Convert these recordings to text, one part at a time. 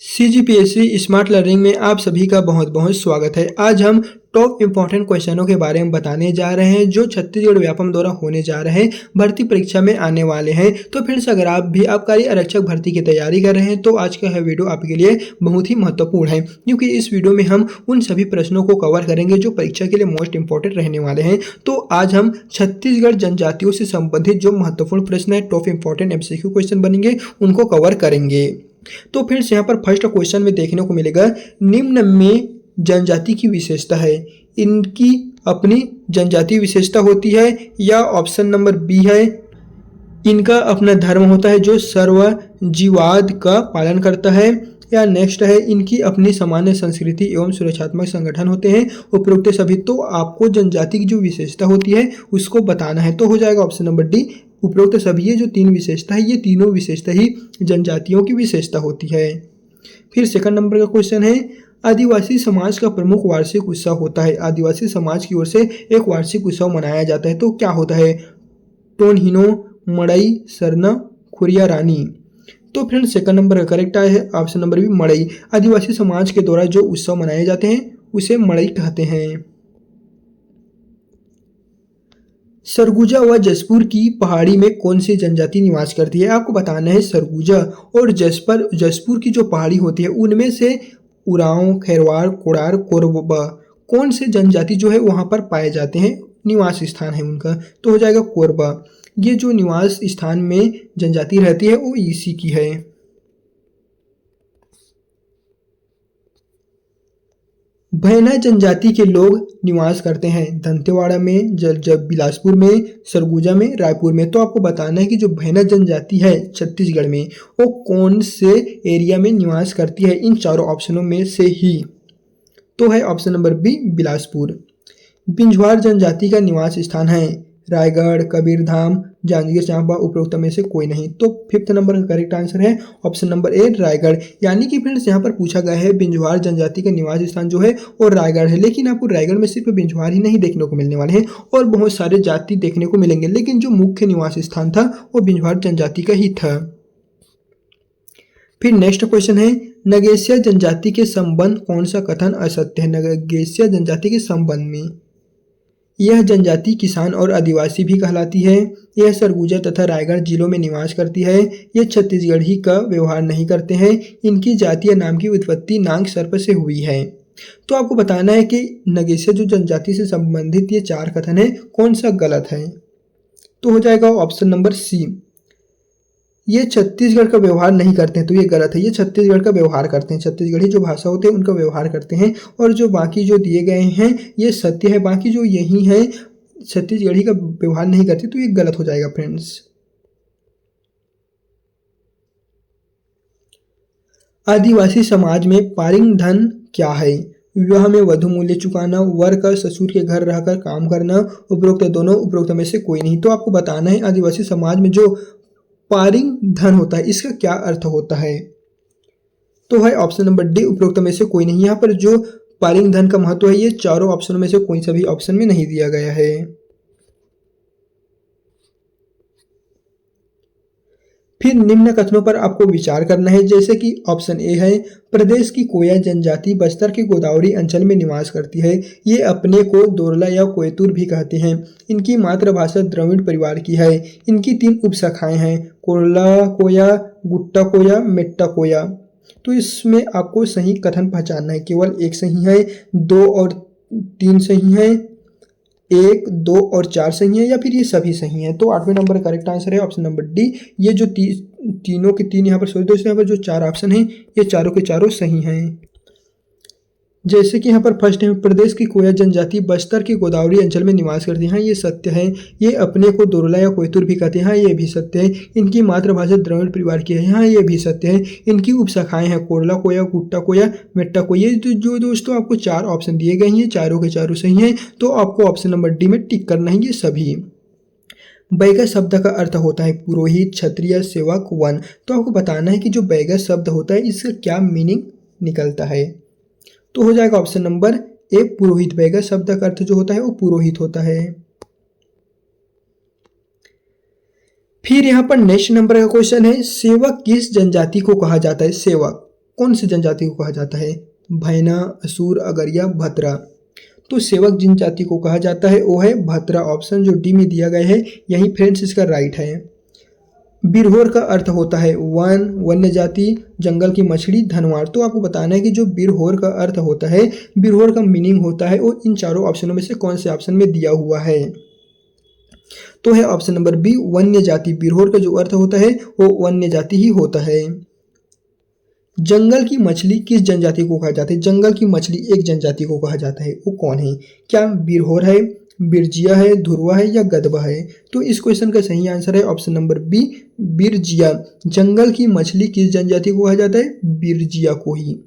CGPSC smart learning में आप सभी का बहुत बहुत स्वागत है। आज हम टॉप इंपॉर्टेंट क्वेश्चनों के बारे में बताने जा रहे हैं जो छत्तीसगढ़ व्यापम द्वारा होने जा रहे हैं, भर्ती परीक्षा में आने वाले हैं। तो फ्रेंड्स, अगर आप भी आबकारी आरक्षक भर्ती की तैयारी कर रहे हैं तो आज का यह वीडियो आपके लिए बहुत ही महत्वपूर्ण है, क्योंकि इस वीडियो में हम उन सभी प्रश्नों को कवर करेंगे जो परीक्षा के लिए मोस्ट इंपॉर्टेंट रहने वाले हैं। तो आज हम छत्तीसगढ़ जनजातियों से संबंधित जो महत्वपूर्ण प्रश्न है, टॉप इंपॉर्टेंट एमसीक्यू क्वेश्चन बनेंगे, उनको कवर करेंगे। तो फ्रेंड्स, यहाँ पर फर्स्ट क्वेश्चन में देखने को मिलेगा, निम्न में जनजाति की विशेषता है, इनकी अपनी जनजातीय विशेषता होती है, या ऑप्शन नंबर बी है, इनका अपना धर्म होता है जो सर्वजीवाद का पालन करता है, या नेक्स्ट है, इनकी अपनी सामान्य संस्कृति एवं सुरक्षात्मक संगठन होते हैं। उपरोक्त सभी। तो आपको जनजाति की जो विशेषता होती है उसको बताना है, तो हो जाएगा ऑप्शन नंबर डी, उपरोक्त सभी। ये जो तीन विशेषता है, ये तीनों विशेषता ही जनजातियों की विशेषता होती है। फिर सेकंड नंबर का क्वेश्चन है, आदिवासी समाज का प्रमुख वार्षिक उत्सव होता है। आदिवासी समाज की ओर से एक वार्षिक उत्सव मनाया जाता है, तो क्या होता है? टोनहिनो, मड़ई, सरना, खुरिया रानी। तो फ्रेंड्स, सेकंड नंबर का करेक्ट है ऑप्शन नंबर बी, मड़ई। आदिवासी समाज के द्वारा जो उत्सव मनाए जाते हैं उसे मड़ई कहते हैं। सरगुजा व जसपुर की पहाड़ी में कौन सी जनजाति निवास करती है? आपको बताना है सरगुजा और जसपुर की जो पहाड़ी होती है उनमें से उरांव, खैरवाड़, कोड़ार, कोरबा कौन से जनजाति जो है वहां पर पाए जाते हैं, निवास स्थान है उनका, तो हो जाएगा कोरबा। ये जो निवास स्थान में जनजाति रहती है वो इसी की है। भैना जनजाति के लोग निवास करते हैं दंतेवाड़ा में, बिलासपुर में, सरगुजा में, रायपुर में। तो आपको बताना है कि जो भैना जनजाति है छत्तीसगढ़ में वो कौन से एरिया में निवास करती है, इन चारों ऑप्शनों में से ही। तो है option number B, Bilaspur. Binjhwar जनजाति का निवास स्थान है रायगढ़, कबीरधाम, जांजगीर चांपा, उपरोक्त में से कोई नहीं। तो फिफ्थ नंबर का करेक्ट आंसर है ऑप्शन नंबर ए, रायगढ़। यानी कि फ्रेंड्स, यहाँ पर पूछा गया है बिंझवार जनजाति का निवास स्थान जो है वो रायगढ़ है, लेकिन आपको रायगढ़ में सिर्फ बिंझवार ही नहीं देखने को मिलने वाले हैं और बहुत सारे जाति देखने को मिलेंगे, लेकिन जो मुख्य निवास स्थान था वो बिंझवार जनजाति का ही था। फिर नेक्स्ट क्वेश्चन है, नगेशिया जनजाति के संबंध कौन सा कथन असत्य है? नगेशिया जनजाति के संबंध में, यह जनजाति किसान और आदिवासी भी कहलाती है, यह सरगुजा तथा रायगढ़ जिलों में निवास करती है, यह छत्तीसगढ़ी का व्यवहार नहीं करते हैं, इनकी जातीय नाम की उत्पत्ति नाग सर्प से हुई है। तो आपको बताना है कि नगेशिया जो जनजाति से संबंधित ये चार कथन है, कौन सा गलत है? तो हो जाएगा ऑप्शन नंबर सी, ये छत्तीसगढ़ का व्यवहार नहीं करते हैं, तो ये गलत है। ये छत्तीसगढ़ का व्यवहार करते हैं, छत्तीसगढ़ी जो भाषा होते हैं उनका व्यवहार करते हैं, और जो बाकी जो दिए गए हैं ये सत्य है, बाकी जो यही है छत्तीसगढ़ी का व्यवहार नहीं करते, तो ये गलत हो जाएगा फ्रेंड्स। आदिवासी समाज में पारिंग धन क्या है? विवाह में वधु मूल्य चुकाना, वर का ससुर के घर रहकर काम करना, उपरोक्त दोनों, उपरोक्त में से कोई नहीं। तो आपको बताना है आदिवासी समाज में जो पारिंग धन होता है इसका क्या अर्थ होता है? तो है ऑप्शन नंबर डी, उपरोक्त में से कोई नहीं। यहाँ पर जो पारिंग धन का महत्व है ये चारों ऑप्शनों में से कोई सा भी ऑप्शन में नहीं दिया गया है। फिर निम्न कथनों पर आपको विचार करना है, जैसे कि ऑप्शन ए है, प्रदेश की कोया जनजाति बस्तर के गोदावरी अंचल में निवास करती है, ये अपने को दोरला या कोयतुर भी कहते हैं, इनकी मातृभाषा द्रविड़ परिवार की है, इनकी तीन उपशाखाएं हैं, कोरला कोया, गुट्टा कोया, मेट्टा कोया। तो इसमें आपको सही कथन पहचानना है, केवल एक सही है, 2 और 3 सही है, 1, 2 और 4 सही है, या फिर ये सभी सही हैं। तो 8वें नंबर का करेक्ट आंसर है ऑप्शन नंबर डी। ये जो तीनों के तीन यहाँ पर सॉरी, दोस्तों यहाँ पर जो 4 ऑप्शन हैं ये चारों के चारों सही हैं। जैसे कि यहाँ पर फर्स्ट है, प्रदेश की कोया जनजाति बस्तर के गोदावरी अंचल में निवास करती है, हाँ ये सत्य है। ये अपने को दोरला या कोयतुर भी कहते हैं, हाँ ये भी सत्य है। इनकी मातृभाषा द्रविड़ परिवार की है, हाँ ये भी सत्य है। इनकी उपशाखाएं हैं कोरला कोया, गुट्टा कोया, मेट्टा कोया। ये जो दोस्तों आपको 4 ऑप्शन दिए गए हैं चारों के चारों सही हैं, तो आपको ऑप्शन नंबर डी में टिक करना है ये सभी। बैगा शब्द का अर्थ होता है पुरोहित, क्षत्रिय, सेवक, वन। तो आपको बताना है कि जो बैगा शब्द होता है इसका क्या मीनिंग निकलता है, तो हो जाएगा ऑप्शन नंबर ए, पुरोहित। बैगा शब्द का अर्थ जो होता है वो पुरोहित होता है। फिर यहाँ पर नेक्स्ट नंबर का क्वेश्चन है, सेवक किस जनजाति को कहा जाता है? सेवक कौन सी जनजाति को कहा जाता है? भैना, असुर, अगरिया, भतरा। तो सेवक जिन जाति को कहा जाता है वो है भतरा। ऑप्शन जो डी में दिया गया है यही फ्रेंड्स इसका राइट है। बिरहोर का अर्थ होता है वन, वन्य जाति, जंगल की मछली, धनवार। तो आपको बताना है कि जो बिरहोर का अर्थ होता है, बिरहोर का मीनिंग होता है वो इन चारों ऑप्शनों में से कौन से ऑप्शन में दिया हुआ है? तो है ऑप्शन नंबर बी, वन्य जाति। बिरहोर का जो अर्थ होता है वो वन्य जाति ही होता है। जंगल की मछली किस जनजाति को कहा जाता है? जंगल की मछली एक जनजाति को कहा जाता है, वो कौन है? क्या बिरहोर है, बिरजिया है, धुरवा है या गदबा है? तो इस क्वेश्चन का सही आंसर है ऑप्शन नंबर बी, बिरजिया। जंगल की मछली किस जनजाति को कहा जाता है? बिरजिया को ही।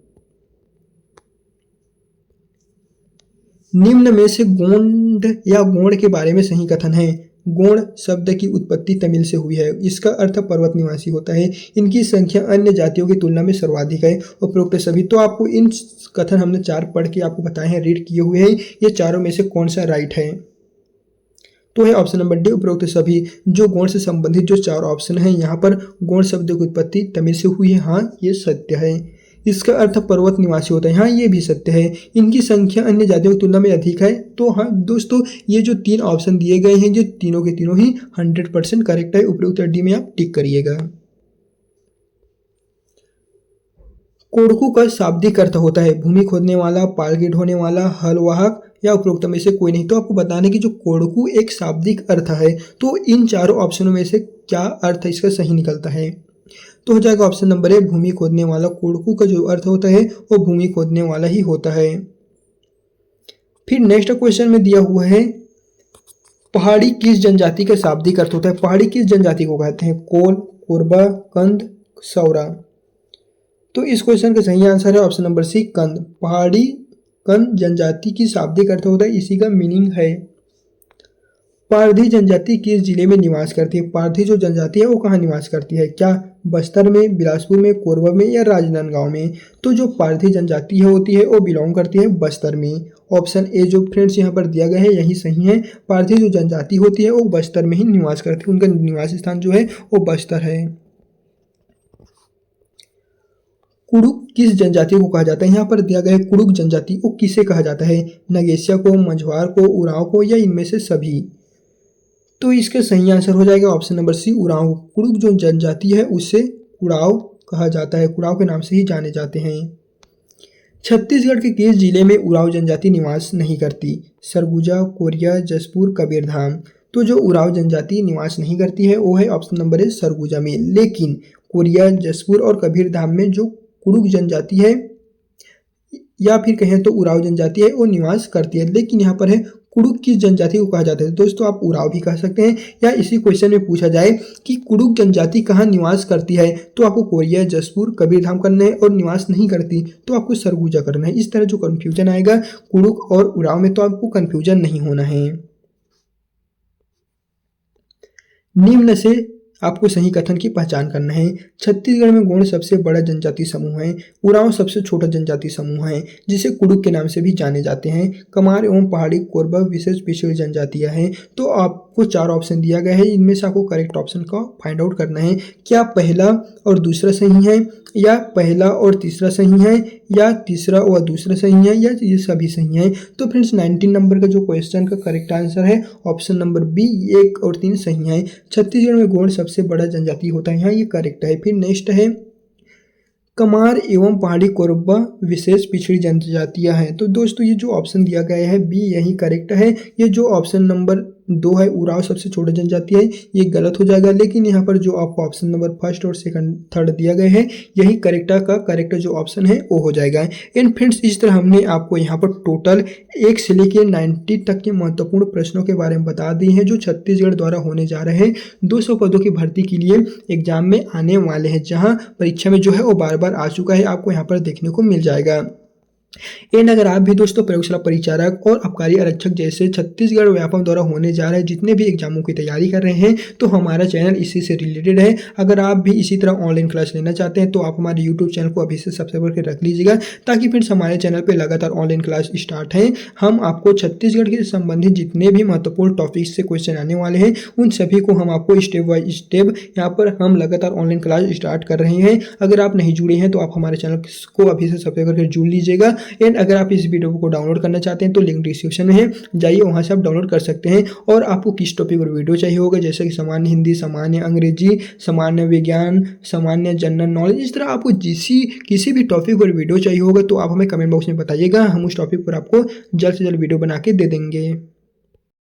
निम्न में से गोंड या गोंड के बारे में सही कथन है। गोंड शब्द की उत्पत्ति तमिल से हुई है। इसका अर्थ पर्वत निवासी होता है। इनकी संख्या अन्य जातियों की तुलना में सर्वाधिक है। उपरोक्त सभी, तो आपको इन कथन हमने 4 पढ़ के आपको बताए हैं, रीड किए हुए हैं। ये चारों में से कौन सा राइट है? तो है ऑप्शन नंबर डी, उपरोक्त सभी। जो गोंड से संबंधित जो 4 ऑप्शन हैं यहाँ पर गोंड शब्द की उत्पत्ति तमिल से हुई है, हाँ ये सत्य है। इसका अर्थ पर्वत निवासी होता है, हाँ ये भी सत्य है। इनकी संख्या अन्य जातियों की तुलना में अधिक है। तो हाँ दोस्तों, ये जो 3 ऑप्शन दिए गए हैं, जो तीनों के तीनों ही 100% करेक्ट है। उपरोक्त डी में आप टिक करिएगा। कोड़कू का शाब्दिक अर्थ होता है भूमि खोदने वाला, पालकी ढोने वाला, हल वाहक या उपरोक्त में से कोई नहीं। तो आपको बताना है कि जो कोड़कू एक शाब्दिक अर्थ है, तो इन चारों ऑप्शनों में से क्या अर्थ इसका सही निकलता है? तो हो जाएगा ऑप्शन नंबर ए, भूमि खोदने वाला। कोड़कू का जो अर्थ होता है वो भूमि खोदने वाला ही होता है। फिर नेक्स्ट क्वेश्चन में दिया हुआ है, पहाड़ी किस जनजाति का शाब्दिक अर्थ होता है? पहाड़ी किस जनजाति को कहते हैं? कोल, कोरबा, कंद, सौरा। तो इस क्वेश्चन का सही आंसर है ऑप्शन नंबर सी, कंद। पहाड़ी कंद जनजाति की शाब्दिक अर्थ होता है, इसी का मीनिंग है। पारधी जनजाति किस जिले में निवास करती है? पारधी जो जनजाति है वो कहाँ निवास करती है? क्या बस्तर में, बिलासपुर में, कोरबा में या राजनांदगांव में? तो जो पारधी जनजाति होती है वो बिलोंग करती है बस्तर में। ऑप्शन ए जो फ्रेंड्स यहाँ पर दिया गया है यही सही है। पारधी जो जनजाति होती है वो बस्तर में ही निवास करती है, उनका निवास स्थान जो है वो बस्तर है। कुड़ुक किस जनजाति को कहा जाता है? यहाँ पर दिया गया है कुड़ुक जनजाति, वो किसे कहा जाता है? नगेशिया को, मझवार को, उरांव को या इनमें से सभी? तो इसका सही आंसर हो जाएगा option number C, Oraon. Kurukh जो जनजाति है उसे कुड़ाव कहा जाता है, कुड़ाव के नाम से ही जाने जाते हैं। छत्तीसगढ़ के किस जिले में उरांव जनजाति निवास नहीं करती? सरगुजा, कोरिया, जसपुर, कबीरधाम। तो जो उरांव जनजाति निवास नहीं करती है वो है ऑप्शन नंबर ए, सरगुजा में। लेकिन कोरिया, जसपुर और कबीरधाम में जो कुड़ुक जनजाति है या फिर कहें तो उरांव जनजाति है वो निवास करती है। लेकिन यहाँ पर है कुड़ुक किस जनजाति को कहा जाता है? दोस्तों आप उरांव भी कह सकते हैं, या इसी क्वेश्चन में पूछा जाए कि कुड़ुक जनजाति कहाँ निवास करती है, तो आपको कोरिया, जसपुर, कबीरधाम करना है, और निवास नहीं करती तो आपको सरगुजा करना है। इस तरह जो कन्फ्यूजन आएगा कुड़ुक और उरांव में, तो आपको कन्फ्यूजन नहीं होना है। निम्न से आपको सही कथन की पहचान करना है। छत्तीसगढ़ में गोंड सबसे बड़ा जनजाति समूह है। उरांव सबसे छोटा जनजाति समूह है, जिसे कुड़ुक के नाम से भी जाने जाते हैं। कमार एवं पहाड़ी, कोरबा विशेष पिछड़ी जनजातियां हैं। तो आपको 4 ऑप्शन दिया गया है, इनमें से आपको करेक्ट ऑप्शन का फाइंड आउट करना है। क्या पहला और दूसरा सही है, या पहला और तीसरा सही है, या तीसरा और दूसरा सही है, या ये सभी सही है? तो फ्रेंड्स 19 नंबर का जो क्वेश्चन का करेक्ट आंसर है ऑप्शन नंबर बी, 1 और 3 सही है। छत्तीसगढ़ में गोंड सबसे बड़ा जनजाति होता है, यहाँ ये करेक्ट है। फिर नेक्स्ट है, कमार एवं पहाड़ी कोरबा विशेष पिछड़ी जनजातियां हैं। तो दोस्तों ये जो ऑप्शन दिया गया है बी यही करेक्ट है। ये जो ऑप्शन नंबर 2 है, उरांव सबसे छोटा जनजाति है, ये गलत हो जाएगा। लेकिन यहाँ पर जो आपको ऑप्शन नंबर 1 और 2 दिया गया है यही करेक्ट का करेक्ट जो ऑप्शन है वो हो जाएगा। एंड फ्रेंड्स इस तरह हमने आपको यहाँ पर टोटल 1 से लेकर 90 तक के महत्वपूर्ण प्रश्नों के बारे में बता दिए हैं, जो छत्तीसगढ़ द्वारा होने जा रहे हैं 200 पदों की भर्ती के लिए एग्जाम में आने वाले हैं, जहाँ परीक्षा में जो है वो बार बार आ चुका है, आपको यहाँ पर देखने को मिल जाएगा। एंड अगर आप भी दोस्तों प्रयोगशाला परिचारक और आबकारी आरक्षक जैसे छत्तीसगढ़ व्यापम द्वारा होने जा रहे जितने भी एग्जामों की तैयारी कर रहे हैं तो हमारा चैनल इसी से रिलेटेड है। अगर आप भी इसी तरह ऑनलाइन क्लास लेना चाहते हैं तो आप हमारे यूट्यूब चैनल को अभी से सब्सक्राइब करके रख लीजिएगा, ताकि फिर हमारे चैनल पर लगातार ऑनलाइन क्लास स्टार्ट है। हम आपको छत्तीसगढ़ के संबंधित जितने भी महत्वपूर्ण टॉपिक से क्वेश्चन आने वाले हैं उन सभी को हम आपको स्टेप बाय स्टेप यहाँ पर हम लगातार ऑनलाइन क्लास स्टार्ट कर रहे हैं। अगर आप नहीं जुड़े हैं तो आप हमारे चैनल को अभी से सब्सक्राइब करके जुड़ लीजिएगा। एंड अगर आप इस वीडियो को डाउनलोड करना चाहते हैं तो लिंक डिस्क्रिप्शन में है, जाइए वहां से आप डाउनलोड कर सकते हैं। और आपको किस टॉपिक पर वीडियो चाहिए होगा, जैसे कि सामान्य हिंदी, सामान्य अंग्रेजी, सामान्य विज्ञान, सामान्य जनरल नॉलेज, इस तरह आपको किसी भी टॉपिक पर वीडियो चाहिए होगा तो आप हमें कमेंट बॉक्स में बताइएगा। हम उस टॉपिक पर आपको जल्द से जल्द वीडियो बना के दे देंगे।